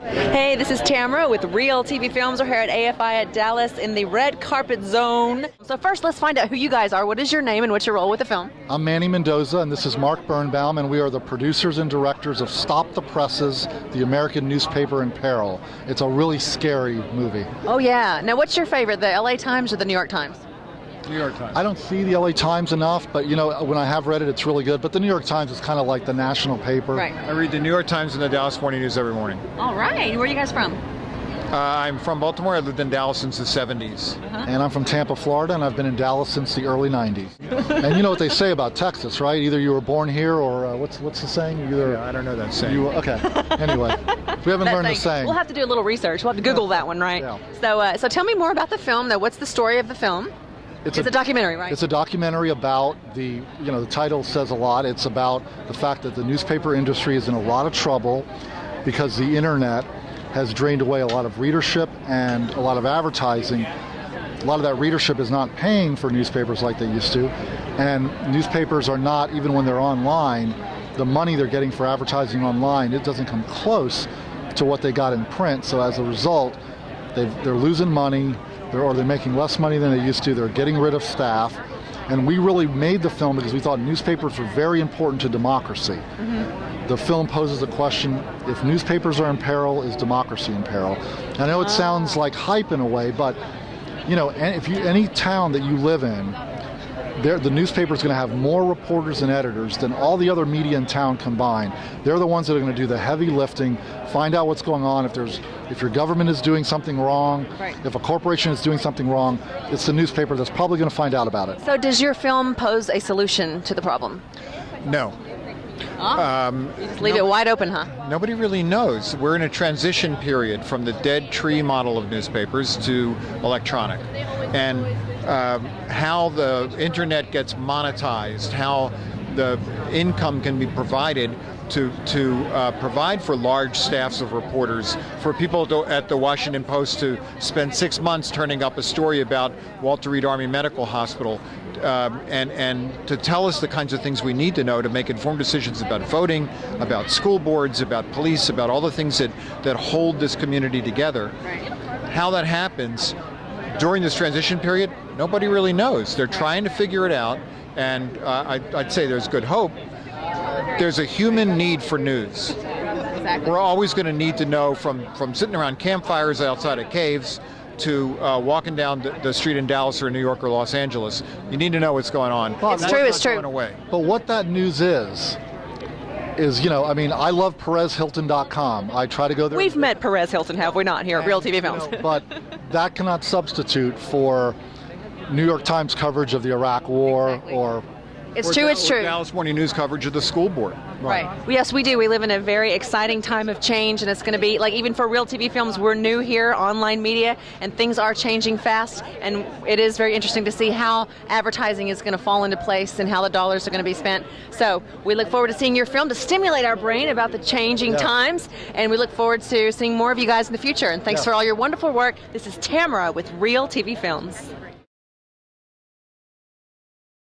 Hey, this is Tamara with Real TV Films. We're here at AFI at Dallas in the red carpet zone. So first, let's find out who you guys are. What is your name and what's your role with the film? I'm Manny Mendoza, and this is Mark Binbaum, and we are the producers and directors of Stop the Presses, the American newspaper in peril. It's a really scary movie. Oh yeah. Now what's your favorite, the LA Times or the New York Times? New York Times. I don't see the LA Times enough, but you know, when I have read it, it's really good. But the New York Times is kind of like the national paper. Right. I read the New York Times and the Dallas Morning News every morning. All right. Where are you guys from? I'm from Baltimore. I lived in Dallas since the 70s. And I'm from Tampa, Florida, and I've been in Dallas since the early 90s. And you know what they say about Texas, right? Either you were born here or what's the saying? Yeah, I don't know that saying. Okay. Anyway, we haven't learned the saying. We'll have to do a little research. We'll have to Google that one, right? Yeah. So tell me more about the film, though. What's the story of the film? It's a documentary, right? It's a documentary about the title says a lot. It's about the fact that the newspaper industry is in a lot of trouble because the internet has drained away a lot of readership and a lot of advertising. A lot of that readership is not paying for newspapers like they used to, and newspapers are not, even when they're online, the money they're getting for advertising online, it doesn't come close to what they got in print. So as a result, they're losing money, or they're making less money than they used to. They're getting rid of staff. And we really made the film because we thought newspapers were very important to democracy. The film poses a question: if newspapers are in peril, is democracy in peril? I know it sounds like hype in a way, but any town that you live in, the newspaper is going to have more reporters and editors than all the other media in town combined. They're the ones that are going to do the heavy lifting, find out what's going on. If your government is doing something wrong, if a corporation is doing something wrong, it's the newspaper that's probably going to find out about it. So does your film pose a solution to the problem? No. You just leave it wide open, huh? Nobody really knows. We're in a transition period from the dead tree model of newspapers to electronic. And how the internet gets monetized, how the income can be provided to provide for large staffs of reporters, for people at the Washington Post to spend 6 months turning up a story about Walter Reed Army Medical Hospital, and to tell us the kinds of things we need to know to make informed decisions about voting, about school boards, about police, about all the things that hold this community together. How that happens during this transition period, nobody really knows. They're trying to figure it out, and I'd say there's good hope. There's a human need for news. Exactly. We're always going to need to know, from sitting around campfires outside of caves to walking down the street in Dallas or New York or Los Angeles. You need to know what's going on. It's true, it's true. Going away. But what that news is, I love PerezHilton.com. I try to go there. We've met Perez Hilton, have we not, here at Real TV Films? But that cannot substitute for New York Times coverage of the Iraq War or It's true. Dallas Morning News coverage of the school board. Right. Yes, we do. We live in a very exciting time of change, and it's going to be, like, even for Real TV Films, we're new here, online media, and things are changing fast, and it is very interesting to see how advertising is going to fall into place and how the dollars are going to be spent. So we look forward to seeing your film to stimulate our brain about the changing times, and we look forward to seeing more of you guys in the future. And thanks for all your wonderful work. This is Tamara with Real TV Films.